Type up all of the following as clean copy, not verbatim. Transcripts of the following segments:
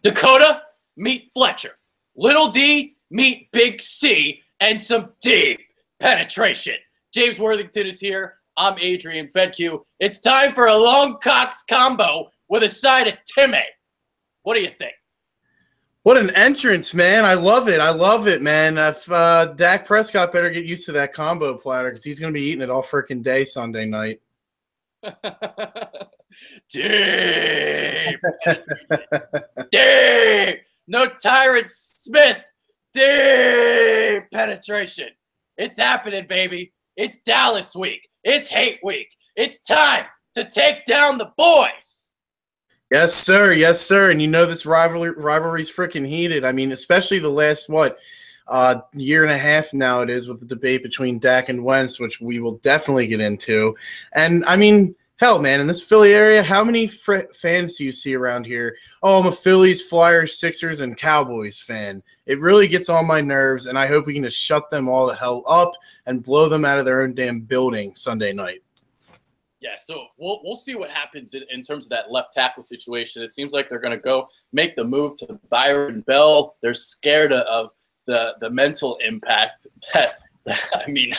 Dakota, meet Fletcher. Little D, meet Big C, and some deep penetration. James Worthington is here. I'm Adrian Fedque. It's time for a long Cox combo with a side of Timmy. What do you think? What an entrance, man. I love it. I love it, man. If Dak Prescott better get used to that combo platter because he's going to be eating it all freaking day Sunday night. Deep. Deep. No Tyrant Smith. Deep penetration. It's happening, baby. It's Dallas week. It's hate week. It's time to take down the boys. Yes, sir. Yes, sir. And you know this rivalry's freaking heated. I mean, especially the last, year and a half now it is with the debate between Dak and Wentz, which we will definitely get into. And, I mean, hell, man, in this Philly area, how many fans do you see around here? Oh, I'm a Phillies, Flyers, Sixers, and Cowboys fan. It really gets on my nerves, and I hope we can just shut them all the hell up and blow them out of their own damn building Sunday night. Yeah, so we'll see what happens in terms of that left tackle situation. It seems like they're going to go make the move to Byron Bell. They're scared of the mental impact that I mean,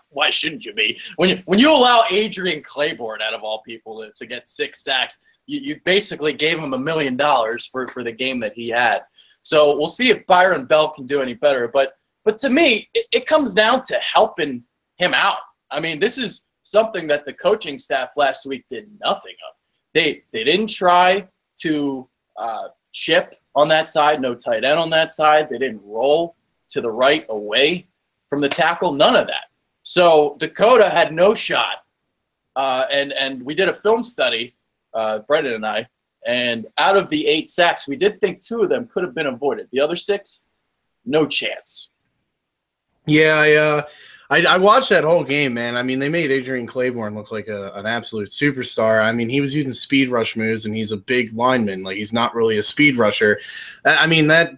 why shouldn't you be? When you allow Adrian Claiborne, out of all people, to get 6 sacks, you basically gave him $1 million for the game that he had. So we'll see if Byron Bell can do any better. But to me, it comes down to helping him out. I mean, this is something that the coaching staff last week did nothing of. They didn't try to chip on that side, no tight end on that side. They didn't roll to the right away from the tackle, none of that. So Dakota had no shot. And we did a film study, Brendan and I, and out of the 8 sacks, we did think 2 of them could have been avoided. The other 6, no chance. Yeah, I watched that whole game, man. I mean, they made Adrian Claiborne look like an absolute superstar. I mean, he was using speed rush moves, and he's a big lineman. Like, he's not really a speed rusher. I mean, that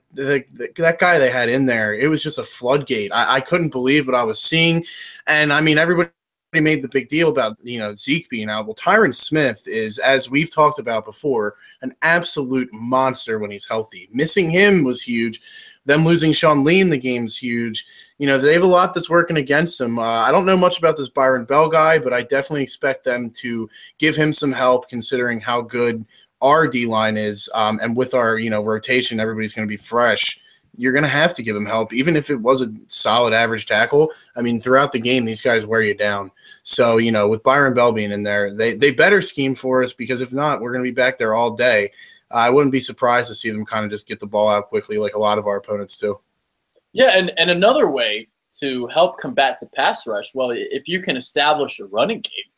guy they had in there, it was just a floodgate. I couldn't believe what I was seeing. And, I mean, everybody made the big deal about, Zeke being out. Well, Tyron Smith is, as we've talked about before, an absolute monster when he's healthy. Missing him was huge. Them losing Sean Lee in the game is huge. They have a lot that's working against them. I don't know much about this Byron Bell guy, but I definitely expect them to give him some help considering how good our D-line is. And with our, rotation, everybody's going to be fresh. You're going to have to give him help, even if it was a solid average tackle. I mean, throughout the game, these guys wear you down. So, with Byron Bell being in there, they better scheme for us because if not, we're going to be back there all day. I wouldn't be surprised to see them kind of just get the ball out quickly like a lot of our opponents do. Yeah, and another way to help combat the pass rush, well, if you can establish a running game,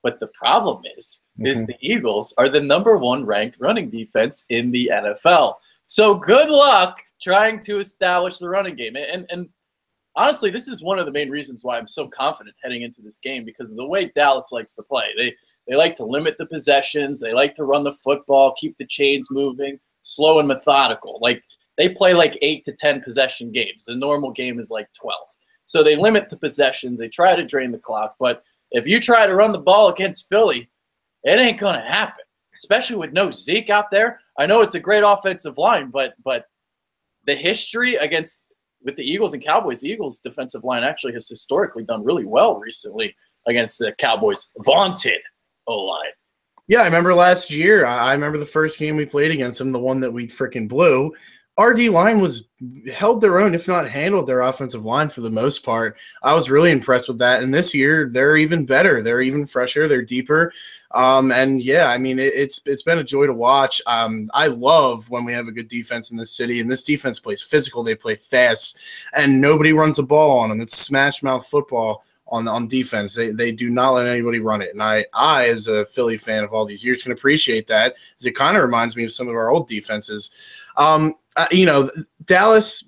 but the problem is the Eagles are the #1 ranked running defense in the NFL. So good luck trying to establish the running game. And honestly, this is one of the main reasons why I'm so confident heading into this game because of the way Dallas likes to play. They like to limit the possessions. They like to run the football, keep the chains moving, slow and methodical. Like, they play like 8 to 10 possession games. The normal game is like 12. So they limit the possessions. They try to drain the clock. But if you try to run the ball against Philly, it ain't going to happen, especially with no Zeke out there. I know it's a great offensive line, but the history with the Eagles and Cowboys, the Eagles' defensive line actually has historically done really well recently against the Cowboys' vaunted O-line. Yeah, I remember last year. I remember the first game we played against them, the one that we freaking blew. Our D-line held their own, if not handled their offensive line for the most part. I was really impressed with that. And this year, they're even better. They're even fresher. They're deeper. And, yeah, I mean, it's been a joy to watch. I love when we have a good defense in this city. And this defense plays physical. They play fast. And nobody runs a ball on them. It's smash-mouth football on defense. They do not let anybody run it. And I, as a Philly fan of all these years, can appreciate that, as it kind of reminds me of some of our old defenses. Dallas,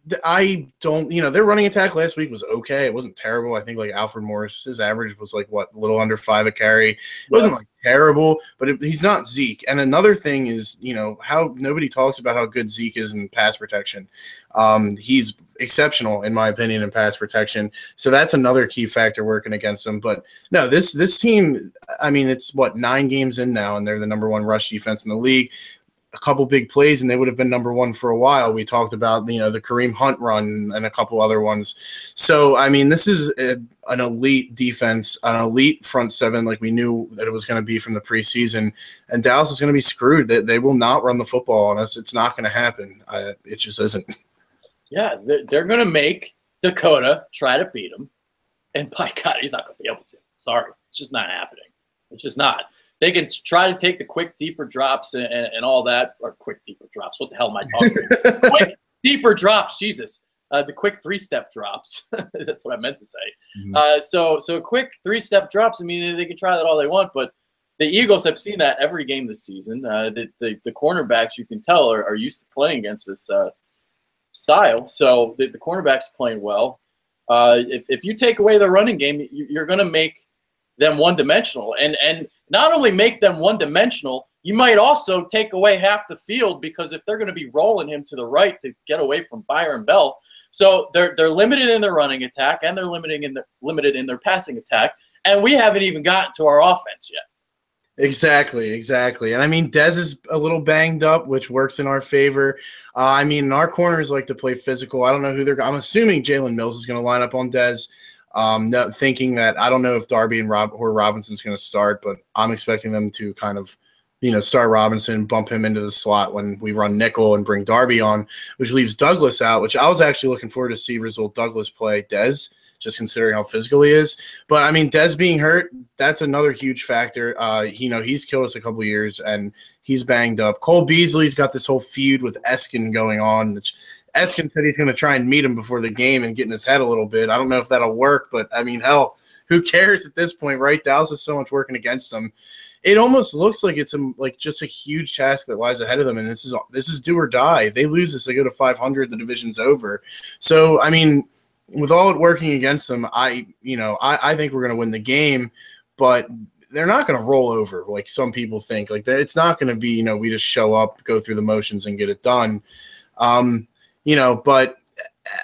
their running attack last week was okay. It wasn't terrible. I think like Alfred Morris, his average was like a little under 5 a carry. It wasn't like terrible, but he's not Zeke. And another thing is, how nobody talks about how good Zeke is in pass protection. He's exceptional in my opinion in pass protection. So that's another key factor working against them. But no, this team, I mean, it's 9 games in now, and they're the #1 rush defense in the league. a couple big plays and they would have been number one for a while. We talked about, the Kareem Hunt run and a couple other ones. So, I mean, this is an elite defense, an elite front seven like we knew that it was going to be from the preseason. And Dallas is going to be screwed. They will not run the football on us. It's not going to happen. It just isn't. Yeah, they're going to make Dakota try to beat him. And by God, he's not going to be able to. Sorry. It's just not happening. It's just not. They can try to take the quick, deeper drops and all that, or quick, deeper drops. What the hell am I talking about? Quick, deeper drops, Jesus. The quick three-step drops. That's what I meant to say. Mm-hmm. So quick three-step drops, I mean, they can try that all they want, but the Eagles have seen that every game this season. The cornerbacks, you can tell, are used to playing against this style. So the cornerbacks playing well. If you take away the running game, you're going to make them one-dimensional. And not only make them one-dimensional, you might also take away half the field because if they're going to be rolling him to the right to get away from Byron Bell, so they're limited in their running attack and they're limited in their passing attack, and we haven't even gotten to our offense yet. Exactly. And I mean, Dez is a little banged up, which works in our favor. I mean, our corners like to play physical. I don't know who I'm assuming Jalen Mills is going to line up on Dez. Thinking that I don't know if Darby and Robinson's going to start, but I'm expecting them to kind of, start Robinson, bump him into the slot when we run nickel and bring Darby on, which leaves Douglas out, which I was actually looking forward to see Result Douglas play Dez, just considering how physical he is. But, I mean, Dez being hurt, that's another huge factor. He's killed us a couple years, and he's banged up. Cole Beasley's got this whole feud with Eskin going on, which Eskin said he's going to try and meet him before the game and get in his head a little bit. I don't know if that'll work, but, I mean, hell, who cares at this point, right? Dallas is so much working against them. It almost looks like it's just a huge task that lies ahead of them, and this is do or die. If they lose this, they go to 500, the division's over. So, I mean, with all it working against them, I think we're going to win the game, but they're not going to roll over like some people think. Like, it's not going to be, we just show up, go through the motions, and get it done. But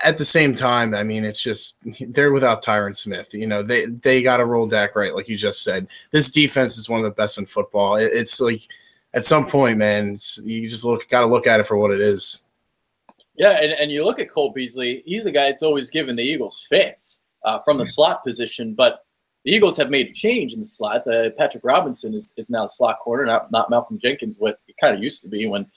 at the same time, I mean, it's just they're without Tyron Smith. They got to roll Dak right, like you just said. This defense is one of the best in football. It's like at some point, man, you just got to look at it for what it is. Yeah, and you look at Cole Beasley, he's a guy that's always given the Eagles fits from the slot position, but the Eagles have made a change in the slot. Patrick Robinson is now the slot corner, not Malcolm Jenkins, what it kind of used to be when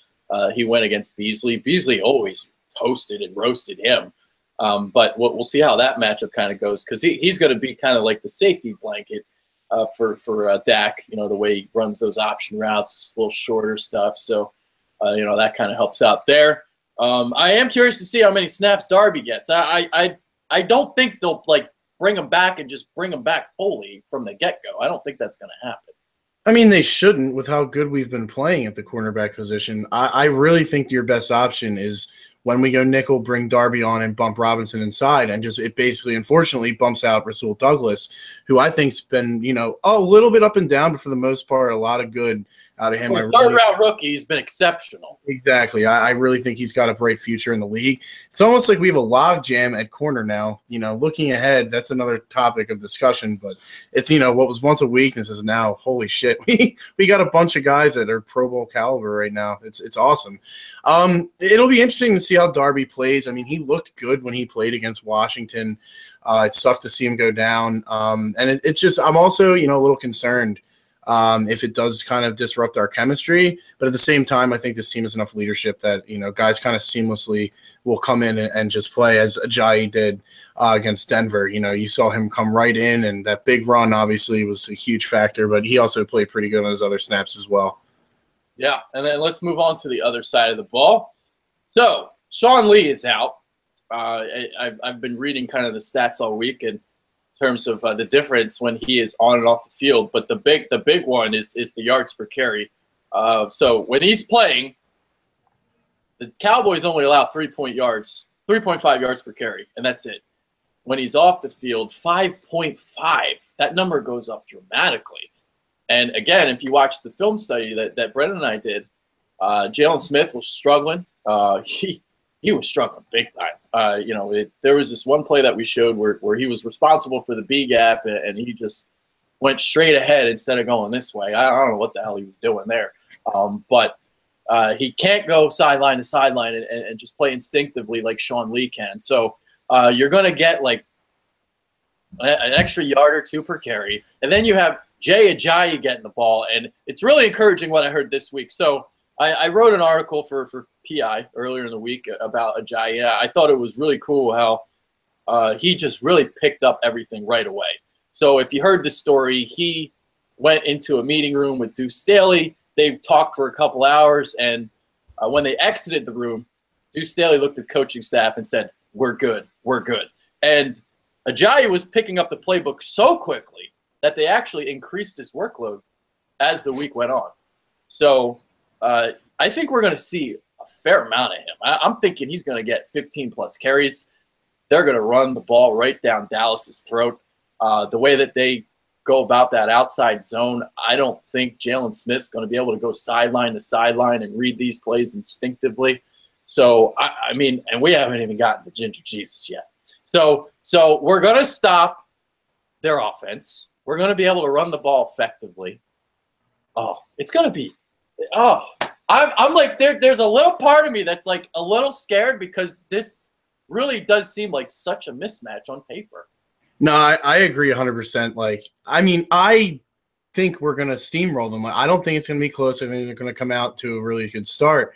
he went against Beasley. Beasley always toasted and roasted him, but we'll see how that matchup kind of goes because he's going to be kind of like the safety blanket for Dak, the way he runs those option routes, a little shorter stuff, so that kind of helps out there. I am curious to see how many snaps Darby gets. I don't think they'll bring him back and just bring him back fully from the get-go. I don't think that's going to happen. I mean, they shouldn't with how good we've been playing at the cornerback position. I really think your best option is when we go nickel, bring Darby on and bump Robinson inside, and it basically, unfortunately, bumps out Rasul Douglas, who I think's been, a little bit up and down, but for the most part, a lot of good out of him. Third-round rookie, he's been exceptional. Exactly. I really think he's got a bright future in the league. It's almost like we have a log jam at corner now. Looking ahead, that's another topic of discussion, but it's, what was once a weakness is now, holy shit, we got a bunch of guys that are Pro Bowl caliber right now. It's awesome. It'll be interesting to see how Darby plays. I mean, he looked good when he played against Washington. It sucked to see him go down. And it's just, I'm also, a little concerned if it does kind of disrupt our chemistry. But at the same time, I think this team has enough leadership that, guys kind of seamlessly will come in and just play as Ajayi did against Denver. You saw him come right in, and that big run obviously was a huge factor, but he also played pretty good on his other snaps as well. Yeah, and then let's move on to the other side of the ball. So Sean Lee is out. I've been reading kind of the stats all week in terms of the difference when he is on and off the field. But the big one is the yards per carry. So when he's playing, the Cowboys only allow 3.5 yards per carry, and that's it. When he's off the field, 5.5. That number goes up dramatically. And again, if you watch the film study that Brendan and I did, Jalen Smith was struggling. He was struggling big time. There was this one play that we showed where he was responsible for the B gap, and he just went straight ahead instead of going this way. I don't know what the hell he was doing there. But He can't go sideline to sideline and just play instinctively like Sean Lee can. So you're going to get like an extra yard or two per carry. And then you have Jay Ajayi getting the ball. And it's really encouraging what I heard this week. So I wrote an article for PI earlier in the week about Ajayi. I thought it was really cool how he just really picked up everything right away. So if you heard the story, he went into a meeting room with Deuce Staley. They talked for a couple hours, and when they exited the room, Deuce Staley looked at the coaching staff and said, "We're good, we're good." And Ajayi was picking up the playbook so quickly that they actually increased his workload as the week went on. So I think we're going to see a fair amount of him. I'm thinking he's going to get 15-plus carries. They're going to run the ball right down Dallas's throat. The way that they go about that outside zone, I don't think Jalen Smith's going to be able to go sideline to sideline and read these plays instinctively. So, I mean, and we haven't even gotten to Ginger Jesus yet. So we're going to stop their offense. We're going to be able to run the ball effectively. Oh, it's going to be – I'm like there's a little part of me that's like a little scared because this really does seem like such a mismatch on paper. No, I agree 100%. Like, I mean, I think we're going to steamroll them. I don't think it's going to be close. I think they're going to come out to a really good start.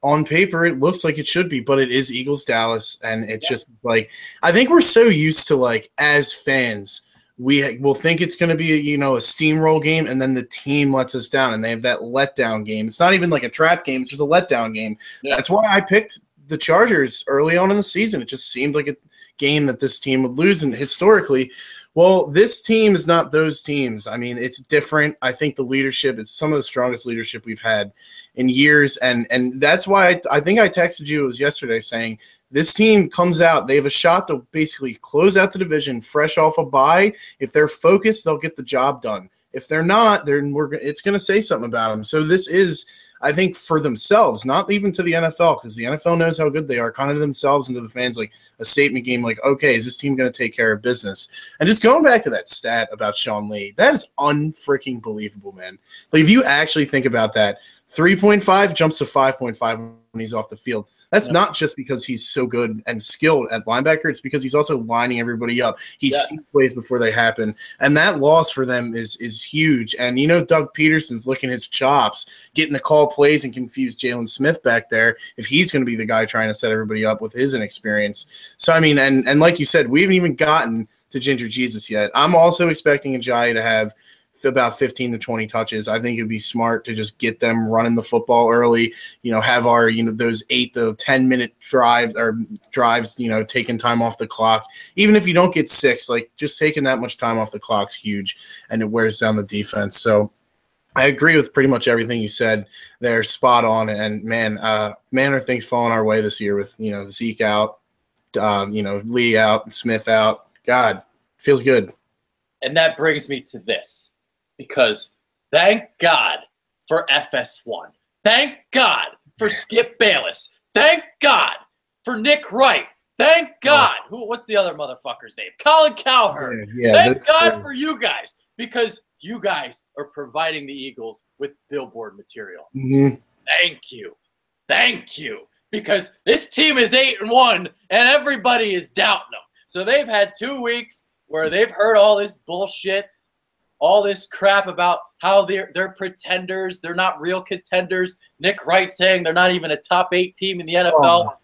On paper, it looks like it should be, but it is Eagles-Dallas, and it just, like, I think we're so used to, like, as fans, we will think it's going to be, a steamroll game, and then the team lets us down, and they have that letdown game. It's not even like a trap game. It's just a letdown game. Yeah. That's why I picked the Chargers early on in the season. It just seemed like a game that this team would lose. And historically, well, this team is not those teams. I mean, it's different. I think the leadership, it's some of the strongest leadership we've had in years. And that's why I think I texted you, it was yesterday, saying this team comes out, they have a shot to basically close out the division fresh off a bye. If they're focused, they'll get the job done. If they're not, then it's going to say something about them. So this is, I think, for themselves, not even to the NFL, because the NFL knows how good they are, kind of to themselves and to the fans, like a statement game, like, okay, is this team going to take care of business? And just going back to that stat about Sean Lee, that is unfreaking believable, man. Like, if you actually think about that, 3.5 jumps to 5.5 when he's off the field. That's not just because he's so good and skilled at linebacker. It's because he's also lining everybody up. He sees plays before they happen. And that loss for them is huge. And, Doug Pederson's licking his chops, getting the call plays and confuse Jalen Smith back there if he's going to be the guy trying to set everybody up with his inexperience. So, I mean, and like you said, we haven't even gotten to Ginger Jesus yet. I'm also expecting Ajayi to have about 15 to 20 touches. I think it'd be smart to just get them running the football early, have our, those 8 to 10 minute drives, taking time off the clock. Even if you don't get 6, like just taking that much time off the clock's huge, and it wears down the defense. So I agree with pretty much everything you said there. Spot on. And man, are things falling our way this year with, Zeke out, Lee out, Smith out. God, feels good. And that brings me to this. Because thank God for FS1. Thank God for Skip Bayless. Thank God for Nick Wright. Thank God. What's the other motherfucker's name? Colin Cowherd. Yeah, thank God for you guys. Because you guys are providing the Eagles with billboard material. Mm-hmm. Thank you. Thank you. Because this team is 8-1 and everybody is doubting them. So they've had 2 weeks where they've heard all this bullshit. All this crap about how they're pretenders. They're not real contenders. Nick Wright saying they're not even a top 8 team in the NFL.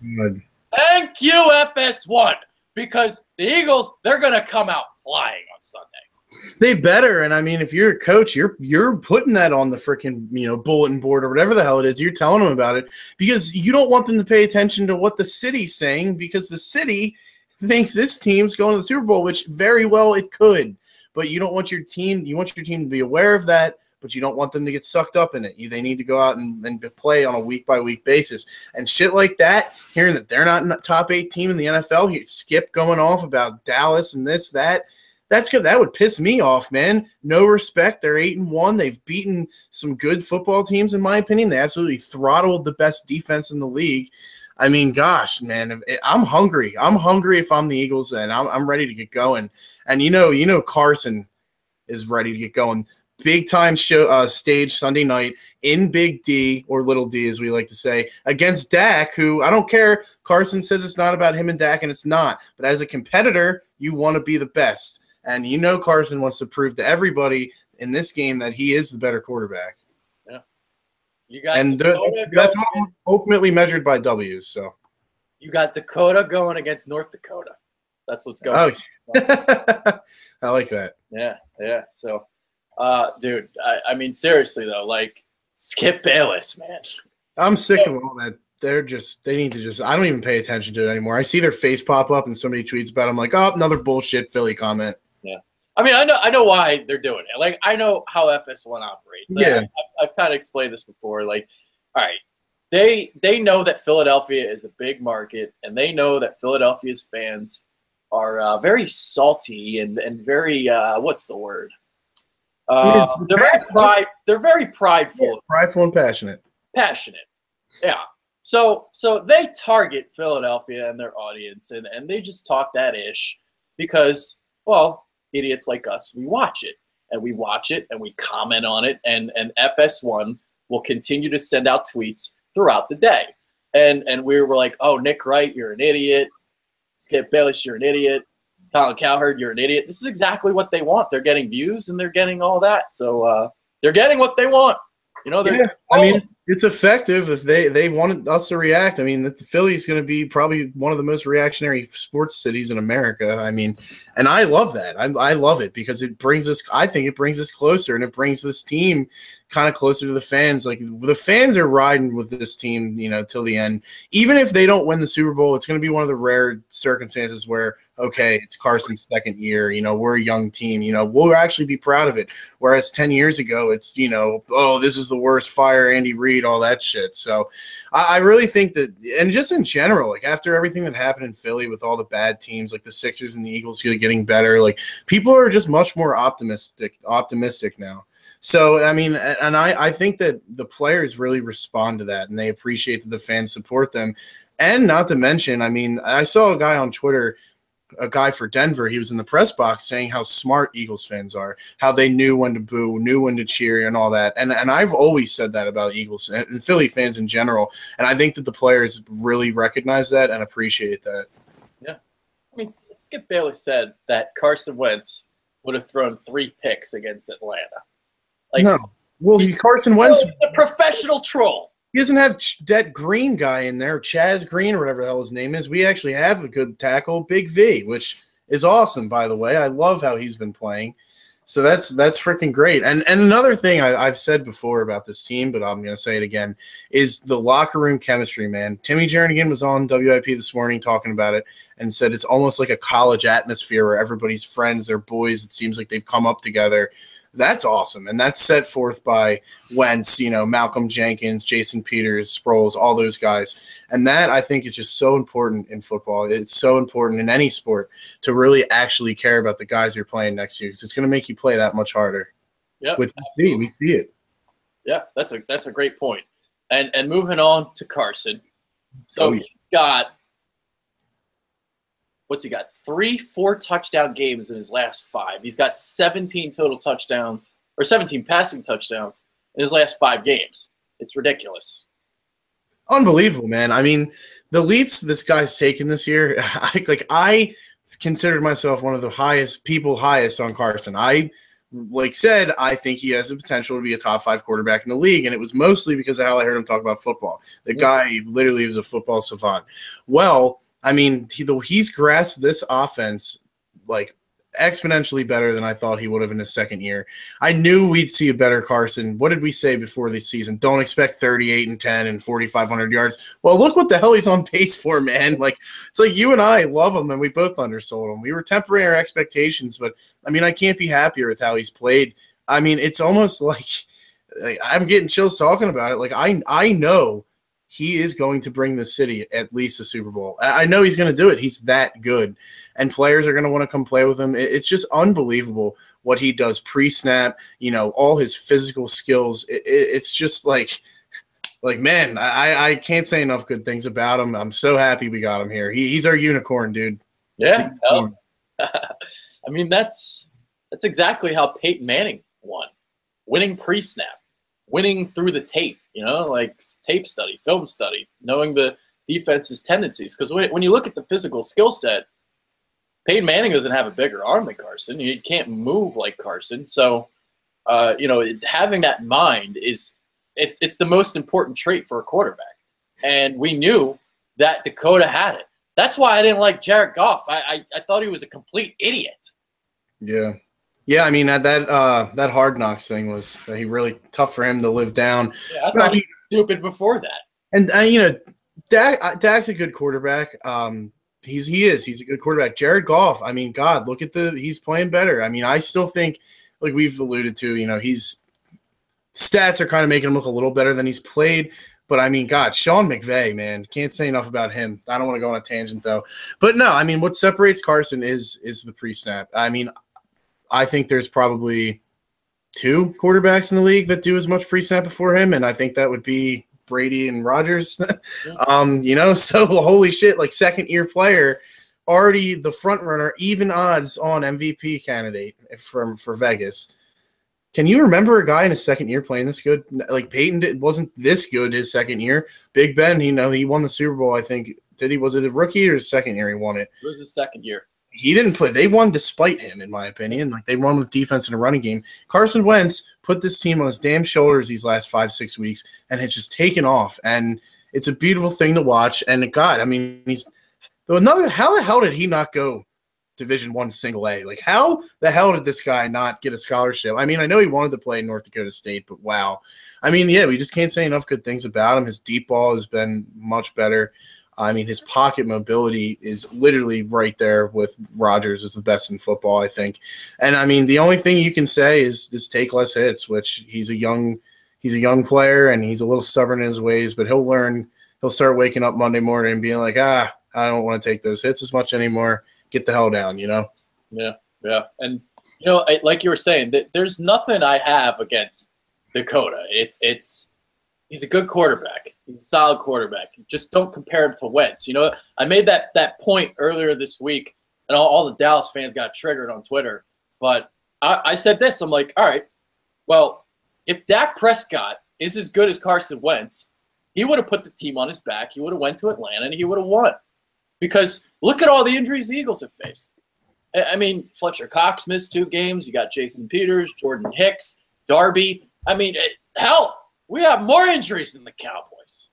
Thank you, FS1, because the Eagles, they're going to come out flying on Sunday. They better. And, I mean, if you're a coach, you're putting that on the freaking, bulletin board or whatever the hell it is. You're telling them about it because you don't want them to pay attention to what the city's saying because the city thinks this team's going to the Super Bowl, which very well it could. But you don't want your team – you want your team to be aware of that, but you don't want them to get sucked up in it. They need to go out and play on a week-by-week basis. And shit like that, hearing that they're not in the top 8 team in the NFL, Skip going off about Dallas and this, that's good. That would piss me off, man. No respect. They're 8-1. They've beaten some good football teams, in my opinion. They absolutely throttled the best defense in the league. I mean, gosh, man, I'm hungry. I'm hungry if I'm the Eagles, and I'm ready to get going. And you know, Carson is ready to get going. big time show stage Sunday night in Big D, or Little D as we like to say, against Dak, who I don't care. Carson says it's not about him and Dak, and it's not. But as a competitor, you want to be the best. And you know Carson wants to prove to everybody in this game that he is the better quarterback. Yeah. You got that's ultimately measured by W's. So you got Dakota going against North Dakota. That's what's going on. I like that. Yeah. So, dude, I mean, seriously, though, like, Skip Bayless, man. I'm sick of all that. They need to just – I don't even pay attention to it anymore. I see their face pop up and somebody tweets about it. I'm like, oh, another bullshit Philly comment. Yeah. I mean, I know why they're doing it. Like, I know how FS1 operates. Yeah. I've kind of explained this before. Like, all right, they know that Philadelphia is a big market, and they know that Philadelphia's fans are very salty and very what's the word? They're very prideful. Yeah, prideful and passionate. Passionate. Yeah. So they target Philadelphia and their audience, and they just talk that ish because, well, idiots like us, we watch it and we comment on it, and FS1 will continue to send out tweets throughout the day. And we were like, oh, Nick Wright, you're an idiot. Skip Bayless, you're an idiot. Colin Cowherd, you're an idiot. This is exactly what they want. They're getting views and they're getting all that. So they're getting what they want. You know, I mean, it's effective if they wanted us to react. I mean, the Philly's going to be probably one of the most reactionary sports cities in America. I mean, and I love that. I love it because it brings us – I think it brings us closer, and it brings this team kind of closer to the fans. Like, the fans are riding with this team, you know, till the end. Even if they don't win the Super Bowl, it's going to be one of the rare circumstances where, okay, it's Carson's second year. You know, we're a young team. You know, we'll actually be proud of it. Whereas 10 years ago, it's, you know, oh, this is the worst, fire Andy Reid, all that shit. So I really think that, and just in general, like after everything that happened in Philly with all the bad teams, like the Sixers and the Eagles getting better, like people are just much more optimistic now. So, I mean, and I think that the players really respond to that, and they appreciate that the fans support them. And not to mention, I mean, I saw a guy on Twitter, a guy for Denver, he was in the press box saying how smart Eagles fans are, how they knew when to boo, knew when to cheer and all that. And I've always said that about Eagles and Philly fans in general. And I think that the players really recognize that and appreciate that. Yeah. I mean, Skip Bayless said that Carson Wentz would have thrown 3 picks against Atlanta. Like, no. Well, Carson Wentz is a professional troll. He doesn't have that Green guy in there, Chaz Green or whatever the hell his name is. We actually have a good tackle, Big V, which is awesome, by the way. I love how he's been playing. So that's freaking great. And another thing I've said before about this team, but I'm going to say it again, is the locker room chemistry, man. Timmy Jernigan was on WIP this morning talking about it and said it's almost like a college atmosphere where everybody's friends, they're boys. It seems like they've come up together. That's awesome, and that's set forth by Wentz, you know, Malcolm Jenkins, Jason Peters, Sproles, all those guys. And that, I think, is just so important in football. It's so important in any sport to really actually care about the guys you're playing next to you because it's going to make you play that much harder. Yeah, which we see it. Yeah, that's a great point. And moving on to Carson. So he got – what's he got? 3-4 touchdown games in his last 5. He's got 17 total touchdowns or 17 passing touchdowns in his last 5 games. It's ridiculous. Unbelievable, man. I mean, the leaps this guy's taken this year, I considered myself one of the highest on Carson. I think he has the potential to be a top 5 quarterback in the league, and it was mostly because of how I heard him talk about football. The guy literally was a football savant. Well, I mean, he's grasped this offense like exponentially better than I thought he would have in his second year. I knew we'd see a better Carson. What did we say before the season? Don't expect 38 and 10 and 4,500 yards. Well, look what the hell he's on pace for, man. Like, it's like you and I love him, and we both undersold him. We were tempering our expectations, but, I mean, I can't be happier with how he's played. I mean, it's almost like I'm getting chills talking about it. Like, I know he is going to bring the city at least a Super Bowl. I know he's going to do it. He's that good. And players are going to want to come play with him. It's just unbelievable what he does pre-snap, you know, all his physical skills. It's just like man, I can't say enough good things about him. I'm so happy we got him here. He's our unicorn, dude. Yeah. I mean, that's exactly how Peyton Manning won. winning pre-snap, winning through the tape, like tape study, film study, knowing the defense's tendencies. Because when you look at the physical skill set, Peyton Manning doesn't have a bigger arm than Carson. You can't move like Carson. So, having that mind it's the most important trait for a quarterback. And we knew that Dakota had it. That's why I didn't like Jared Goff. I thought he was a complete idiot. Yeah. Yeah, I mean, that Hard Knocks thing was he really tough for him to live down. Yeah, I thought he was stupid before that. And Dak's a good quarterback. He's a good quarterback. Jared Goff, I mean, God, look at he's playing better. I mean, I still think, like we've alluded to, stats are kind of making him look a little better than he's played. But, I mean, God, Sean McVay, man, can't say enough about him. I don't want to go on a tangent, though. But, no, I mean, what separates Carson is the pre-snap. I mean, I think there's probably 2 quarterbacks in the league that do as much pre-snap before him, and I think that would be Brady and Rodgers. So holy shit, like second-year player, already the front runner, even odds on MVP candidate for Vegas. Can you remember a guy in his second year playing this good? Like Peyton wasn't this good his second year. Big Ben, he won the Super Bowl, I think. Was it a rookie or his second year he won it? It was his second year. He didn't play. They won despite him, in my opinion. Like they won with defense and a running game. Carson Wentz put this team on his damn shoulders these last 5-6 weeks, and has just taken off. And it's a beautiful thing to watch. And God, I mean, how the hell did he not go Division I single A? Like how the hell did this guy not get a scholarship? I mean, I know he wanted to play in North Dakota State, but wow. I mean, yeah, we just can't say enough good things about him. His deep ball has been much better. I mean, his pocket mobility is literally right there with Rodgers as the best in football, I think. And I mean, the only thing you can say is take less hits, which he's a young player and he's a little stubborn in his ways, but he'll learn. He'll start waking up Monday morning and being like, I don't want to take those hits as much anymore. Get the hell down, Yeah. And, like you were saying, there's nothing I have against Dakota. He's a good quarterback. He's a solid quarterback. Just don't compare him to Wentz. I made that point earlier this week, and all the Dallas fans got triggered on Twitter. But I said this. I'm like, all right, well, if Dak Prescott is as good as Carson Wentz, he would have put the team on his back. He would have went to Atlanta, and he would have won. Because look at all the injuries the Eagles have faced. I mean, Fletcher Cox missed 2 games. You got Jason Peters, Jordan Hicks, Darby. I mean, hell, we have more injuries than the Cowboys.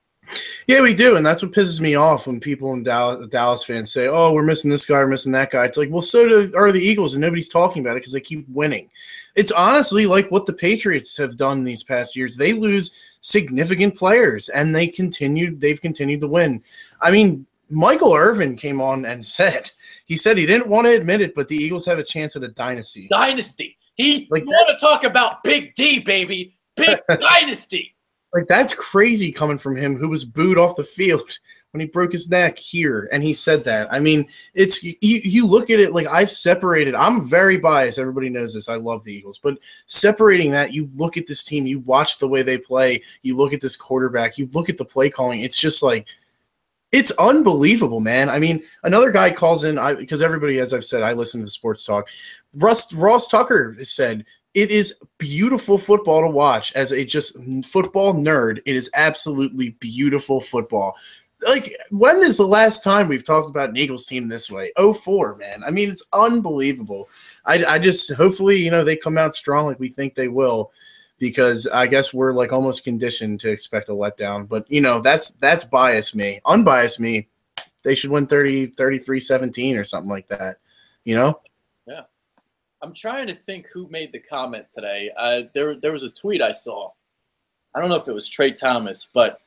Yeah, we do, and that's what pisses me off when people in Dallas fans say, oh, we're missing this guy, we're missing that guy. It's like, well, so are the Eagles, and nobody's talking about it because they keep winning. It's honestly like what the Patriots have done these past years. They lose significant players, and they've continued to win. I mean, Michael Irvin came on and said he didn't want to admit it, but the Eagles have a chance at a dynasty. Dynasty. You want to talk about Big D, baby. Big dynasty. Like, that's crazy coming from him, who was booed off the field when he broke his neck here, and he said that. I mean, it's you look at it like I've separated. I'm very biased. Everybody knows this. I love the Eagles. But separating that, you look at this team, you watch the way they play, you look at this quarterback, you look at the play calling. It's just like it's unbelievable, man. I mean, another guy calls in because everybody, as I've said, I listen to the sports talk. Ross Tucker said, it is beautiful football to watch. As a just football nerd, it is absolutely beautiful football. Like, when is the last time we've talked about an Eagles team this way? 04, man. I mean, it's unbelievable. I just hopefully, they come out strong like we think they will, because I guess we're like almost conditioned to expect a letdown. But, that's biased me. Unbiased me, they should win 33-17 or something like that, Yeah. I'm trying to think who made the comment today. There was a tweet I saw. I don't know if it was Trey Thomas, but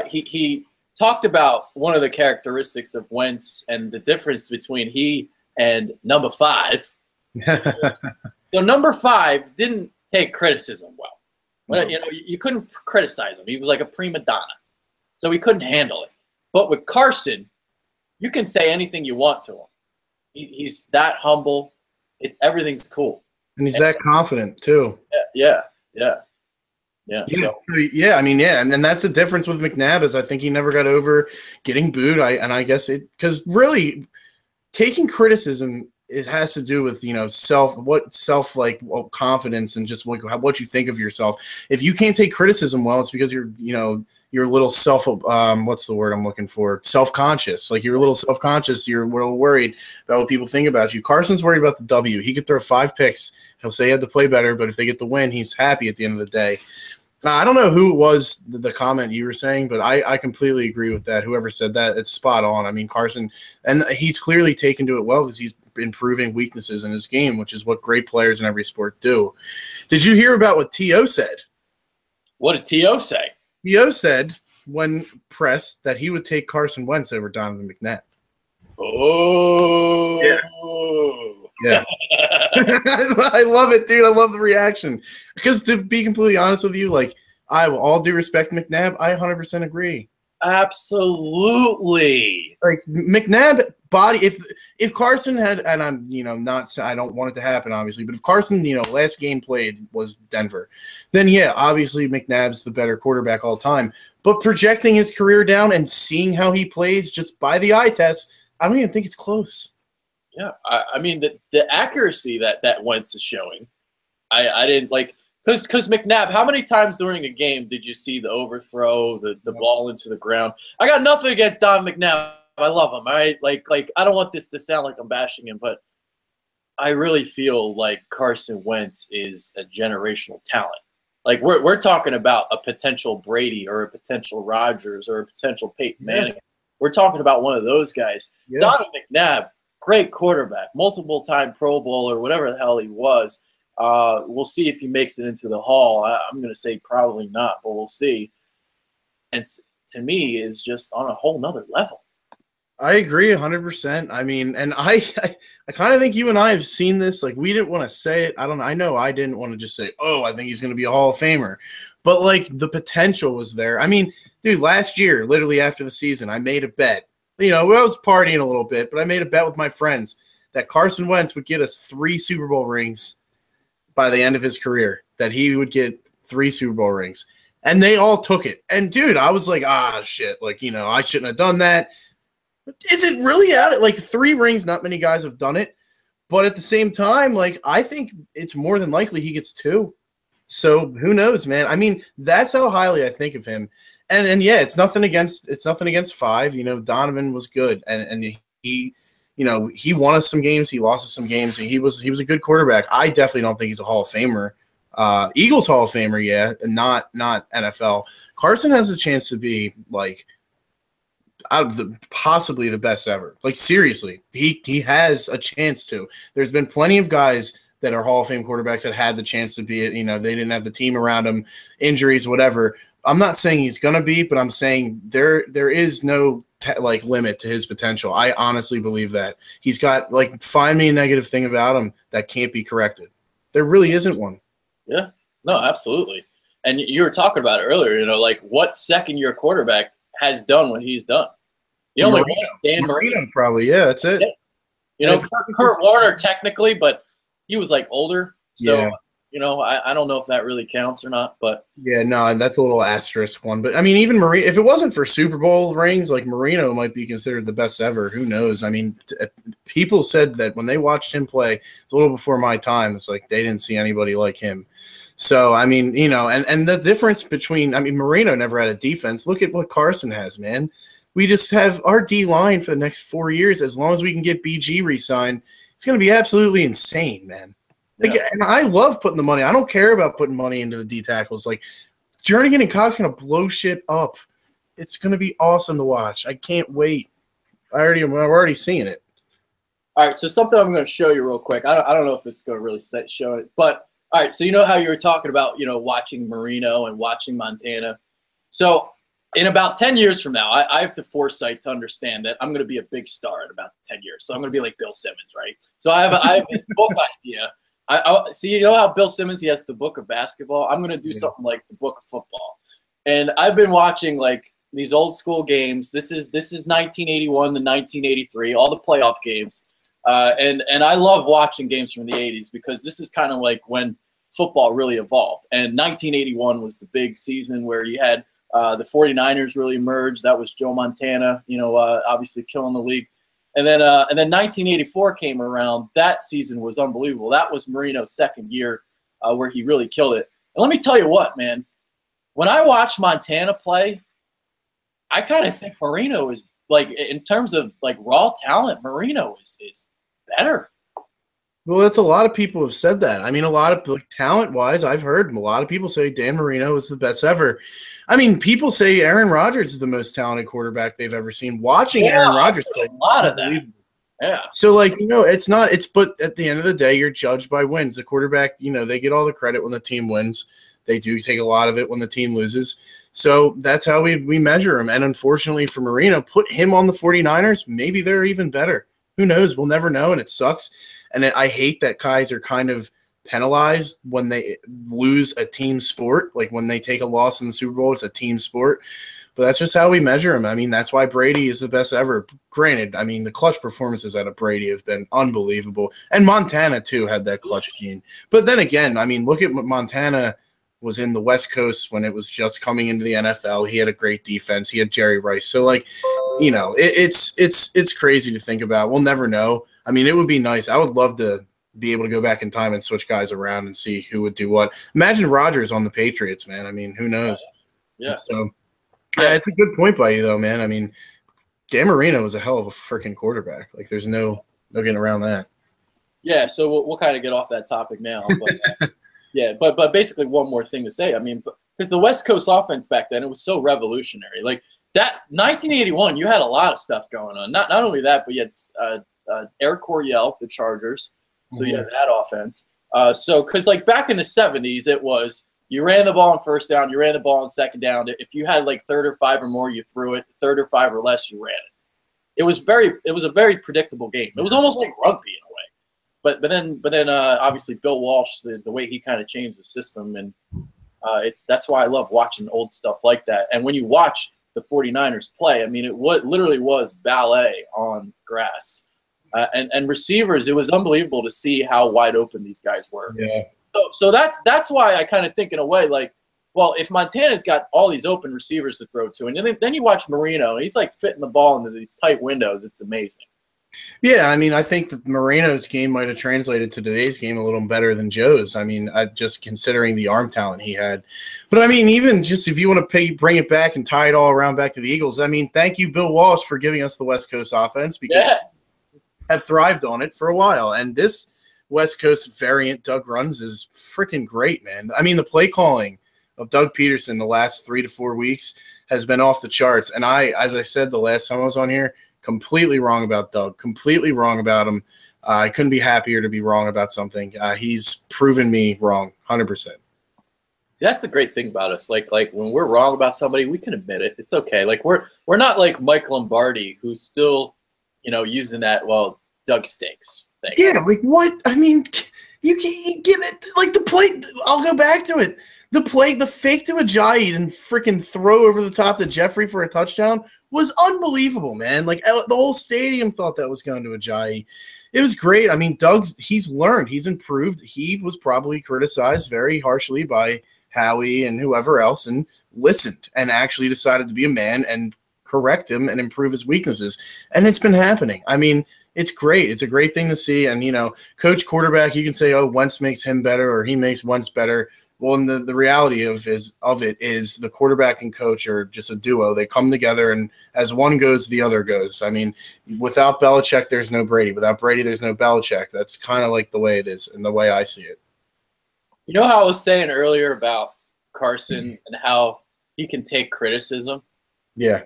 he talked about one of the characteristics of Wentz and the difference between he and number 5. So number 5 didn't take criticism well. But, you couldn't criticize him. He was like a prima donna. So he couldn't handle it. But with Carson, you can say anything you want to him. He's that humble. Everything's cool, and he's that confident too. Yeah. I mean, and that's the difference with McNabb is I think he never got over getting booed. I guess because really taking criticism it has to do with, confidence and just what you think of yourself. If you can't take criticism well, it's because you're a little what's the word I'm looking for? Self-conscious. Like you're a little self-conscious. You're a little worried about what people think about you. Carson's worried about the W. He could throw 5 picks. He'll say he had to play better, but if they get the win, he's happy at the end of the day. I don't know who it was, the comment you were saying, but I completely agree with that. Whoever said that, it's spot on. I mean, Carson, and he's clearly taken to it well because he's improving weaknesses in his game, which is what great players in every sport do. Did you hear about what T.O. said? What did T.O. say? T.O. said, when pressed, that he would take Carson Wentz over Donovan McNabb. Oh. Yeah. I love it, dude. I love the reaction. Because to be completely honest with you, like, I will all due respect McNabb, I 100% agree. Absolutely. Like McNabb body, if Carson had, and I'm not, I don't want it to happen obviously, but if Carson last game played was Denver, then yeah, obviously McNabb's the better quarterback all time. But projecting his career down and seeing how he plays just by the eye test, I don't even think it's close. Yeah, I mean the accuracy that Wentz is showing, I didn't like because McNabb. How many times during a game did you see the overthrow, the ball into the ground? I got nothing against Don McNabb. I love him. All right, like I don't want this to sound like I'm bashing him, but I really feel like Carson Wentz is a generational talent. Like we're talking about a potential Brady or a potential Rodgers or a potential Peyton Manning. Yeah. We're talking about one of those guys. Yeah. Don McNabb. Great quarterback, multiple-time Pro Bowl or whatever the hell he was. We'll see if he makes it into the Hall. I'm going to say probably not, but we'll see. And to me, is just on a whole nother level. I agree 100%. I mean, and I kind of think you and I have seen this. Like, we didn't want to say it. I know I didn't want to just say, oh, I think he's going to be a Hall of Famer. But, like, the potential was there. I mean, dude, last year, literally after the season, I made a bet. I was partying a little bit, but I made a bet with my friends that Carson Wentz would get us 3 Super Bowl rings by the end of his career, that he would get 3 Super Bowl rings. And they all took it. And, dude, I was like, shit. Like, I shouldn't have done that. Is it really out? Like, 3 rings, not many guys have done it. But at the same time, like, I think it's more than likely he gets 2. So who knows, man? I mean, that's how highly I think of him. And yeah, it's nothing against 5. Donovan was good, and he won us some games, he lost us some games. He was a good quarterback. I definitely don't think he's a Hall of Famer. Eagles Hall of Famer, yeah, and not NFL. Carson has a chance to be like possibly the best ever. Like seriously, he has a chance to. There's been plenty of guys that are Hall of Fame quarterbacks that had the chance to be it. They didn't have the team around them, injuries, whatever. I'm not saying he's going to be, but I'm saying there is no limit to his potential. I honestly believe that. He's got find me a negative thing about him that can't be corrected. There really isn't one. Yeah. No, absolutely. And you were talking about it earlier, what second-year quarterback has done what he's done? Dan Marino probably, yeah, that's it. Yeah. Kurt Warner technically, but he was older. So yeah. I don't know if that really counts or not, but yeah, no, that's a little asterisk one. But I mean, even Marino, if it wasn't for Super Bowl rings, Marino might be considered the best ever. Who knows? I mean, people said that when they watched him play, it's a little before my time. It's like they didn't see anybody like him. So I mean, and the difference between, Marino never had a defense. Look at what Carson has, man. We just have our D line for the next 4 years. As long as we can get BG re-signed, it's going to be absolutely insane, man. Yeah. And I love putting the money. I don't care about putting money into the D tackles. Jernigan and Cobb's going to blow shit up. It's going to be awesome to watch. I can't wait. I'm already seeing it. All right, so something I'm going to show you real quick. I don't know if it's going to really show it, but all right. So how you were talking about watching Marino and watching Montana. So in about 10 years from now, I have the foresight to understand that I'm going to be a big star in about 10 years. So I'm going to be like Bill Simmons, right? So I have this book idea. I see, how Bill Simmons, he has the book of basketball. I'm going to do something like the book of football. And I've been watching these old school games. This is 1981 to 1983, all the playoff games. And I love watching games from the 80s because this is kind of when football really evolved. And 1981 was the big season where you had the 49ers really emerged. That was Joe Montana, obviously killing the league. And then 1984 came around. That season was unbelievable. That was Marino's second year where he really killed it. And let me tell you what, man. When I watch Montana play, I kind of think Marino is, like, in terms of, like, raw talent, Marino is better. Well, that's a lot of people have said that. I mean, a lot of, like, talent-wise, I've heard a lot of people say Dan Marino is the best ever. I mean, people say Aaron Rodgers is the most talented quarterback they've ever seen. Watching Aaron Rodgers play, a lot of that. Yeah. So, like, it's not. But at the end of the day, you're judged by wins. The quarterback, they get all the credit when the team wins. They do take a lot of it when the team loses. So that's how we measure him. And unfortunately for Marino, put him on the 49ers, maybe they're even better. Who knows? We'll never know, and it sucks. And I hate that guys are kind of penalized when they lose a team sport. Like when they take a loss in the Super Bowl, it's a team sport. But that's just how we measure him. I mean, that's why Brady is the best ever. Granted, I mean, the clutch performances out of Brady have been unbelievable. And Montana, too, had that clutch gene. But then again, I mean, look at what Montana was in the West Coast when it was just coming into the NFL. He had a great defense. He had Jerry Rice. So, like, it's crazy to think about. We'll never know. I mean, it would be nice. I would love to be able to go back in time and switch guys around and see who would do what. Imagine Rodgers on the Patriots, man. I mean, who knows? Yeah. So, it's a good point by you, though, man. I mean, Dan Marino was a hell of a freaking quarterback. Like, there's no getting around that. Yeah, so we'll kind of get off that topic now. But, yeah, but basically one more thing to say. I mean, because the West Coast offense back then, it was so revolutionary. Like, that 1981, you had a lot of stuff going on. Not only that, but you had Eric Coryell, the Chargers. So you had that offense. Because, like, back in the 70s, it was you ran the ball on first down, you ran the ball on second down. If you had, like, third or five or more, you threw it. Third or five or less, you ran it. It was a very predictable game. It was almost like rugby in a way. But then obviously Bill Walsh, the way he kind of changed the system, and that's why I love watching old stuff like that. And when you watch the 49ers play, I mean, it literally was ballet on grass. And receivers, it was unbelievable to see how wide open these guys were. Yeah. So that's why I kind of think in a way, like, well, if Montana's got all these open receivers to throw to, and then you watch Marino, he's like fitting the ball into these tight windows. It's amazing. Yeah, I mean, I think that Marino's game might have translated to today's game a little better than Joe's. I mean, just considering the arm talent he had. But, I mean, even just if you want to bring it back and tie it all around back to the Eagles, I mean, thank you, Bill Walsh, for giving us the West Coast offense because have thrived on it for a while. And this West Coast variant Doug runs is freaking great, man. I mean, the play calling of Doug Pederson the last 3 to 4 weeks has been off the charts. And as I said the last time I was on here, completely wrong about Doug, completely wrong about him. I couldn't be happier to be wrong about something. He's proven me wrong 100%. See, that's the great thing about us. Like when we're wrong about somebody, we can admit it. It's okay. Like we're not like Mike Lombardi, who's still, using that, well, Doug stinks. Yeah, like what? I mean, you get it. Like the play, I'll go back to it. The fake to Ajayi and freaking throw over the top to Jeffrey for a touchdown was unbelievable, man. Like the whole stadium thought that was going to Ajayi. It was great. I mean, he's learned. He's improved. He was probably criticized very harshly by Howie and whoever else and listened and actually decided to be a man and correct him and improve his weaknesses. And it's been happening. I mean, it's great. It's a great thing to see. And, coach quarterback, you can say, oh, Wentz makes him better or he makes Wentz better. Well, and the reality of it is the quarterback and coach are just a duo. They come together, and as one goes, the other goes. I mean, without Belichick, there's no Brady. Without Brady, there's no Belichick. That's kind of like the way it is and the way I see it. You know how I was saying earlier about Carson and how he can take criticism? Yeah.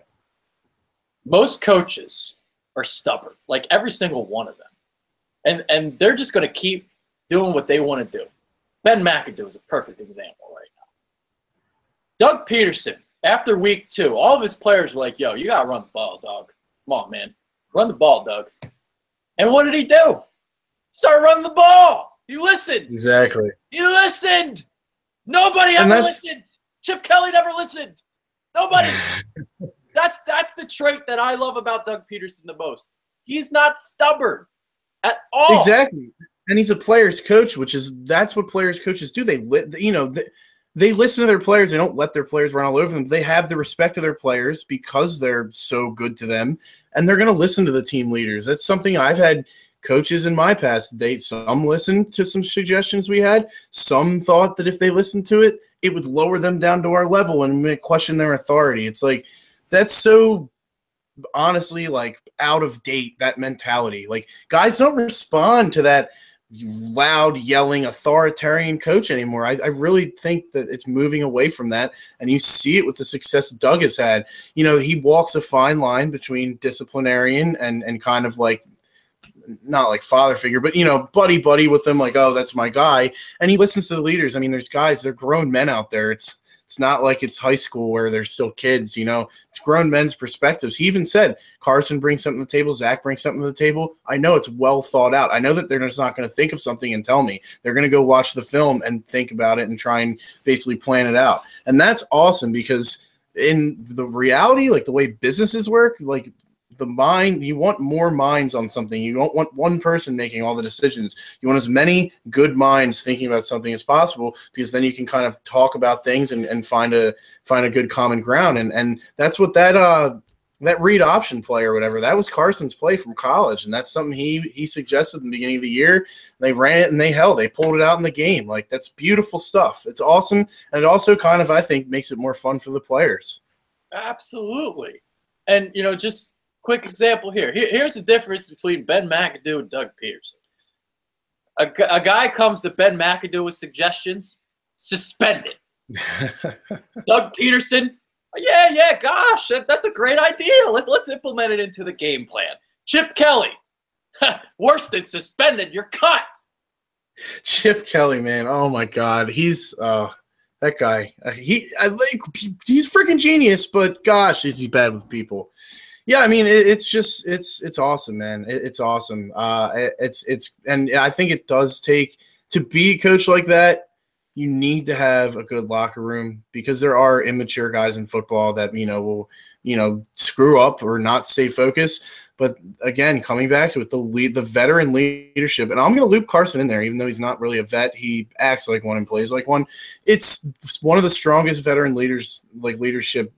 Most coaches are stubborn, like every single one of them. And they're just going to keep doing what they want to do. Ben McAdoo is a perfect example right now. Doug Pederson, after week 2, all of his players were like, yo, you got to run the ball, dog. Come on, man. Run the ball, Doug. And what did he do? Start running the ball. He listened. Exactly. He listened. Nobody ever listened. Chip Kelly never listened. Nobody. That's the trait that I love about Doug Pederson the most. He's not stubborn at all. Exactly. And he's a player's coach, that's what players coaches do. They they listen to their players. They don't let their players run all over them. They have the respect of their players because they're so good to them, and they're going to listen to the team leaders. That's something I've had coaches in my past. Some listened to some suggestions we had. Some thought that if they listened to it, it would lower them down to our level and question their authority. It's like, that's so honestly like out of date, that mentality. Like, guys don't respond to that loud, yelling, authoritarian coach anymore. I really think that it's moving away from that, and you see it with the success Doug has had. You know, he walks a fine line between disciplinarian and kind of like, not like father figure, but, you know, buddy with them, like, oh, that's my guy. And he listens to the leaders. I mean, there's guys, they're grown men out there. It's not like it's high school where they're still kids, you know. It's grown men's perspectives. He even said Carson brings something to the table, Zach brings something to the table. I know it's well thought out. I know that they're just not going to think of something and tell me. They're going to go watch the film and think about it and try and basically plan it out. And that's awesome, because in the reality, like the way businesses work, like the mind, you want more minds on something. You don't want one person making all the decisions. You want as many good minds thinking about something as possible, because then you can kind of talk about things and find a good common ground. And that's what that read option play or whatever, that was Carson's play from college, and that's something he suggested in the beginning of the year. They ran it and they pulled it out in the game. Like, that's beautiful stuff. It's awesome, and it also kind of, I think, makes it more fun for the players. Absolutely. And, you know, just quick example here. Here's the difference between Ben McAdoo and Doug Pederson. A guy comes to Ben McAdoo with suggestions, suspended. Doug Pederson, yeah, gosh, that's a great idea. Let's implement it into the game plan. Chip Kelly, worse than suspended, you're cut. Chip Kelly, man, oh my God, he's that guy. He's freaking genius, but gosh, is he bad with people. Yeah, I mean, it's awesome, man. It's awesome. And I think it does take, to be a coach like that, you need to have a good locker room, because there are immature guys in football that, you know, will, you know, screw up or not stay focused. But again, coming back to it, the veteran leadership, and I'm going to loop Carson in there, even though he's not really a vet. He acts like one and plays like one. It's one of the strongest veteran leadership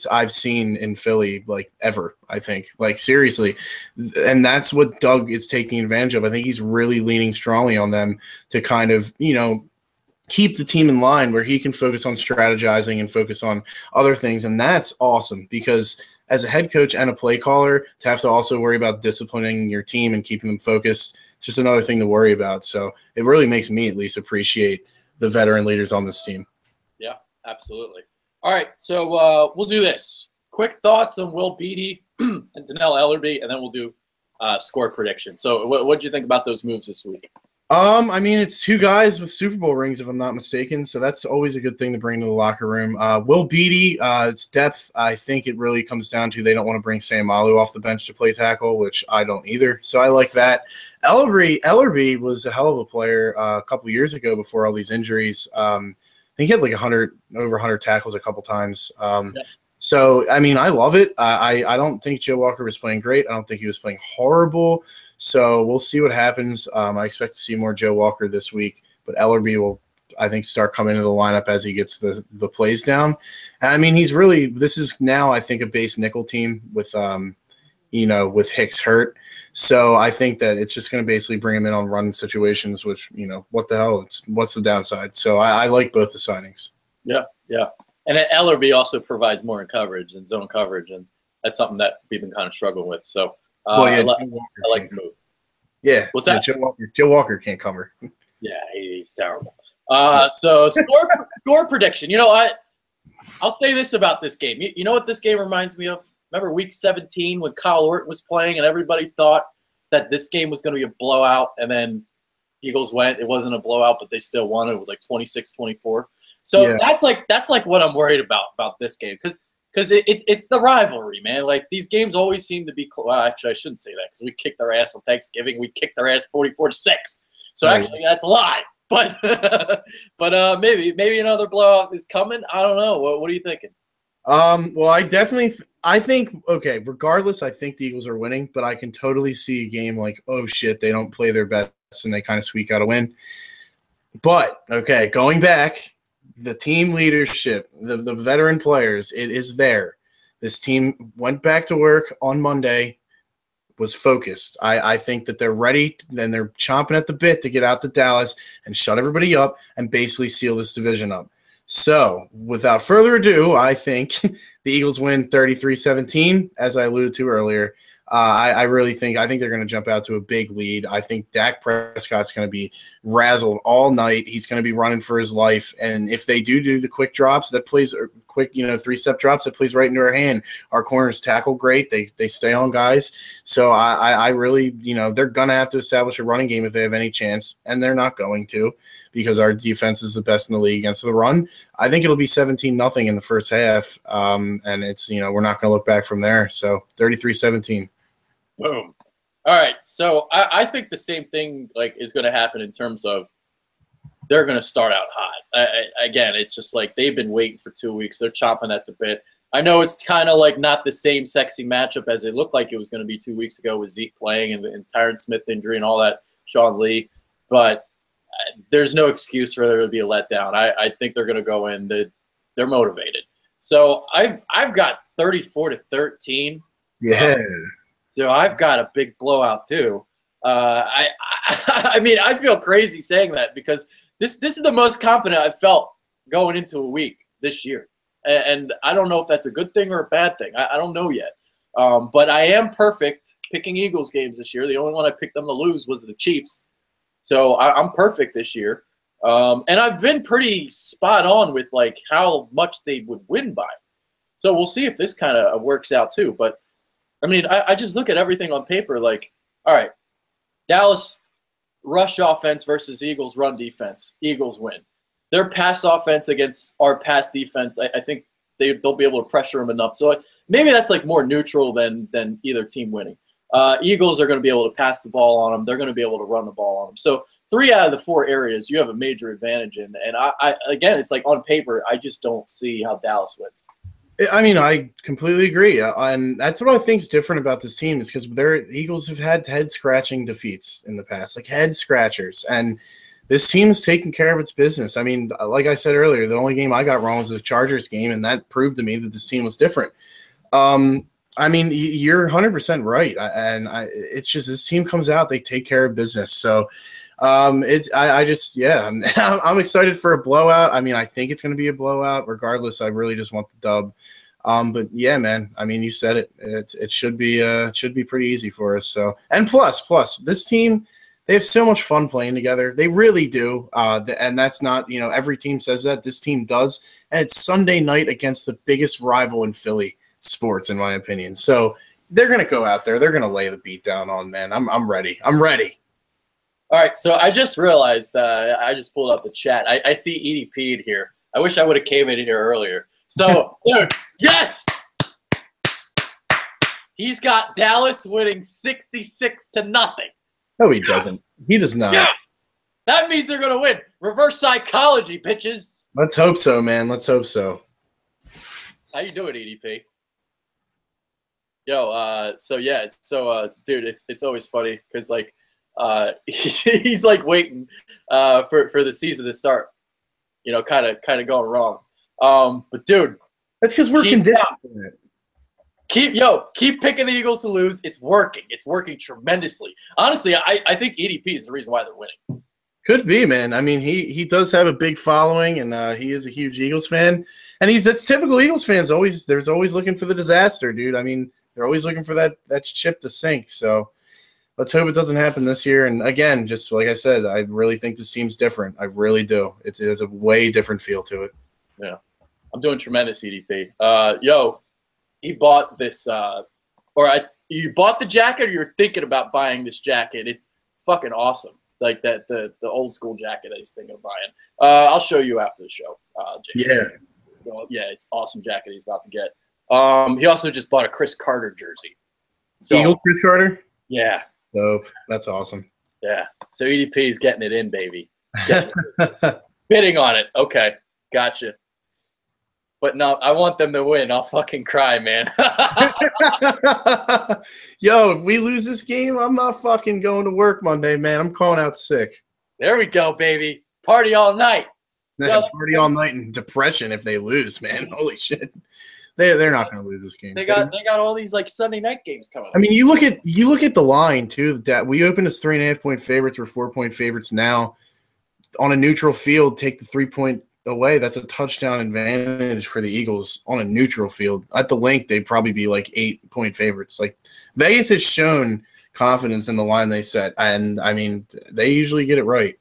I've seen in Philly, like, ever, I think. Like, seriously. And that's what Doug is taking advantage of. I think he's really leaning strongly on them to kind of, you know, keep the team in line where he can focus on strategizing and focus on other things. And that's awesome, because as a head coach and a play caller, to have to also worry about disciplining your team and keeping them focused, it's just another thing to worry about. So it really makes me at least appreciate the veteran leaders on this team. Yeah, absolutely. All right, so we'll do this. Quick thoughts on Will Beatty and Donnell Ellerbe, and then we'll do score prediction. So what did you think about those moves this week? I mean, it's two guys with Super Bowl rings, if I'm not mistaken, so that's always a good thing to bring to the locker room. Will Beatty, it's depth. I think it really comes down to they don't want to bring Sam Malu off the bench to play tackle, which I don't either, so I like that. Ellerbe was a hell of a player a couple years ago before all these injuries. I think he had like over 100 tackles a couple times. Yeah. So, I mean, I love it. I don't think Joe Walker was playing great. I don't think he was playing horrible. So we'll see what happens. I expect to see more Joe Walker this week, but Ellerbe will, I think, start coming into the lineup as he gets the plays down. And I mean, this is now, I think, a base nickel team with, you know, with Hicks hurt. So I think that it's just going to basically bring him in on run situations, which, you know, what the hell? What's the downside? So I like both the signings. Yeah. And Ellerbe also provides more in coverage and zone coverage, and that's something that we've been kind of struggling with. So I like the move. Yeah. What's that? Joe Walker can't cover. Yeah, he's terrible. So score prediction. You know, I'll say this about this game. You know what this game reminds me of? Remember Week 17 when Kyle Orton was playing and everybody thought that this game was going to be a blowout, and then Eagles went. It wasn't a blowout, but they still won. It was like 26-24. So yeah. that's like what I'm worried about this game, because it's the rivalry, man. Like, these games always seem to be – well, actually, I shouldn't say that, because we kicked their ass on Thanksgiving. We kicked their ass 44-6. So actually, that's a lie. But maybe another blowout is coming. I don't know. What are you thinking? Well, I think, okay, regardless, I think the Eagles are winning, but I can totally see a game like, oh shit, they don't play their best and they kind of squeak out a win. But, okay, going back, the team leadership, the veteran players, it is there. This team went back to work on Monday, was focused. I think that they're ready, then they're chomping at the bit to get out to Dallas and shut everybody up and basically seal this division up. So, without further ado, I think the Eagles win 33-17, as I alluded to earlier. I think they're going to jump out to a big lead. I think Dak Prescott's going to be razzled all night. He's going to be running for his life. And if they do the quick drops, that plays quick, 3-step drops, that plays right into our hand. Our corners tackle great. They stay on guys. So I really, they're going to have to establish a running game if they have any chance. And they're not going to, because our defense is the best in the league against the run. I think it'll be 17-0 in the first half. And it's, we're not going to look back from there. So 33-17. Boom. All right. So I think the same thing is going to happen in terms of they're going to start out hot. Again, it's just they've been waiting for 2 weeks. They're chomping at the bit. I know it's kind of not the same sexy matchup as it looked like it was going to be 2 weeks ago with Zeke playing and Tyron Smith injury and all that, Sean Lee. But there's no excuse for there to be a letdown. I think they're going to go in. They're motivated. So I've got 34-13. Yeah. So I've got a big blowout too. I mean, I feel crazy saying that because this is the most confident I've felt going into a week this year, and I don't know if that's a good thing or a bad thing. I don't know yet. But I am perfect picking Eagles games this year. The only one I picked them to lose was the Chiefs, so I'm perfect this year. And I've been pretty spot on with how much they would win by. So we'll see if this kind of works out too. But I mean, I just look at everything on paper all right, Dallas rush offense versus Eagles run defense. Eagles win. Their pass offense against our pass defense, I think they'll be able to pressure them enough. So maybe that's more neutral than either team winning. Eagles are going to be able to pass the ball on them. They're going to be able to run the ball on them. So 3 out of the 4 areas you have a major advantage in. And again, it's on paper, I just don't see how Dallas wins. I mean, I completely agree, and that's what I think is different about this team is because their Eagles have had head-scratching defeats in the past, head-scratchers, and this team has taken care of its business. I mean, like I said earlier, the only game I got wrong was the Chargers game, and that proved to me that this team was different. I mean, you're 100% right, and it's just this team comes out, they take care of business. So I'm excited for a blowout. I mean, I think it's going to be a blowout. Regardless, I really just want the dub. But yeah, man. I mean, you said it. It should be pretty easy for us. So, and plus, this team, they have so much fun playing together. They really do. And that's not, every team says that. This team does. And it's Sunday night against the biggest rival in Philly sports, in my opinion. So they're going to go out there. They're going to lay the beat down on, man. I'm ready. I'm ready. All right, so I just realized I just pulled up the chat. I see EDP'd here. I wish I would have came in here earlier. So, dude, yes! He's got Dallas winning 66-0. No, he doesn't. He does not. Yeah. That means they're going to win. Reverse psychology, bitches. Let's hope so, man. Let's hope so. How you doing, EDP? Yo, dude, it's always funny because, he's waiting for the season to start, kind of going wrong. But dude, that's because we're conditioned for it. Keep picking the Eagles to lose. It's working. It's working tremendously. Honestly, I think EDP is the reason why they're winning. Could be, man. I mean, he does have a big following, and he is a huge Eagles fan. And that's typical Eagles fans. There's always looking for the disaster, dude. I mean, they're always looking for that ship to sink. So let's hope it doesn't happen this year. And again, just like I said, I really think this team's different. I really do. It has a way different feel to it. Yeah, I'm doing tremendous, EDP. He bought this, you bought the jacket, or you're thinking about buying this jacket? It's fucking awesome. The old school jacket that he's thinking of buying. I'll show you after the show. Jason. Yeah. So, yeah, it's awesome jacket he's about to get. He also just bought a Chris Carter jersey. So, Eagles Chris Carter? Yeah. Dope. That's awesome. Yeah. So EDP is getting it in, baby. Bidding on it. Okay. Gotcha. But no, I want them to win. I'll fucking cry, man. Yo, if we lose this game, I'm not fucking going to work Monday, man. I'm calling out sick. There we go, baby. Party all night. They're party all night in depression if they lose, man. Holy shit. They're not going to lose this game. They got all these like Sunday night games coming up. I mean, you look at the line too. That we opened as 3.5-point favorites. We're 4-point favorites now. On a neutral field, take the 3-point away. That's a touchdown advantage for the Eagles on a neutral field. At the link, they'd probably be like 8-point favorites. Like Vegas has shown confidence in the line they set, and I mean, they usually get it right.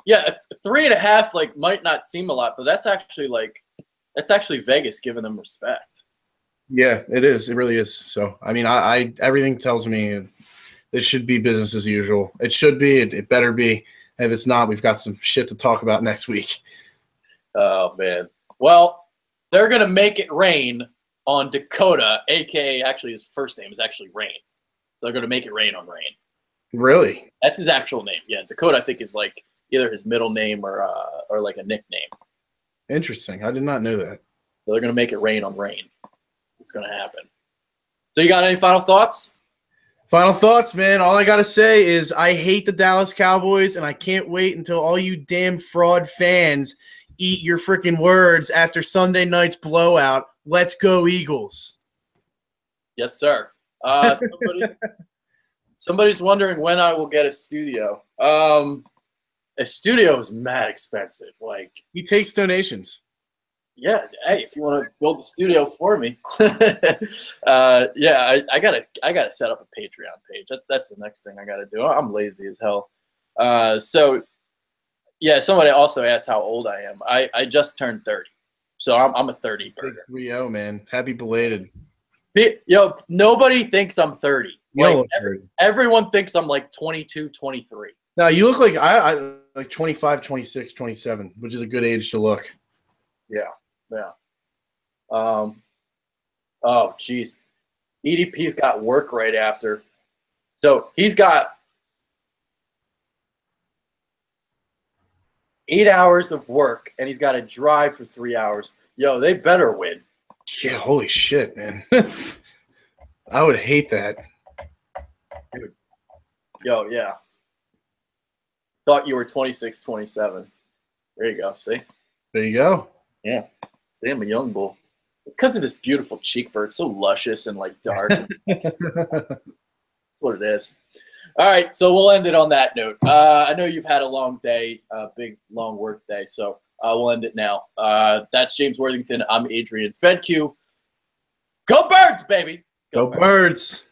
Yeah, 3.5 like might not seem a lot, but that's actually Vegas giving them respect. Yeah, it is. It really is. So, I mean, I everything tells me this should be business as usual. It should be. It better be. If it's not, we've got some shit to talk about next week. Oh, man. Well, they're going to make it rain on Dakota, a.k.a. actually his first name is actually Rain. So they're going to make it rain on Rain. Really? That's his actual name. Yeah, Dakota I think is like either his middle name or like a nickname. Interesting. I did not know that. So they're going to make it rain on Rain. It's going to happen. So you got any final thoughts? Final thoughts, man. All I got to say is I hate the Dallas Cowboys, and I can't wait until all you damn fraud fans eat your freaking words after Sunday night's blowout. Let's go, Eagles. Yes, sir. Somebody's wondering when I will get a studio. A studio is mad expensive. Like he takes donations. Yeah, hey, if you want to build the studio for me, yeah, I gotta set up a Patreon page. That's the next thing I gotta do. I'm lazy as hell. So yeah, somebody also asked how old I am. I just turned 30, so I'm a 30 burger. Big 3-0, man. Happy belated. Yo, nobody thinks I'm 30. Like, everyone thinks I'm like 22, 23. No, you look like I like 25, 26, 27, which is a good age to look. Yeah. Oh, jeez. EDP's got work right after. So he's got 8 hours of work, and he's got to drive for 3 hours. Yo, they better win. Yeah, holy shit, man. I would hate that. Dude. Yo, yeah. Thought you were 26, 27. There you go. See? There you go. Yeah. See, I'm a young bull. It's because of this beautiful cheek fur. It's so luscious and, like, dark. That's what it is. All right, so we'll end it on that note. I know you've had a long day, a big, long work day, so we'll end it now. That's James Worthington. I'm Adrian Fedque. Go Birds, baby! Go Birds!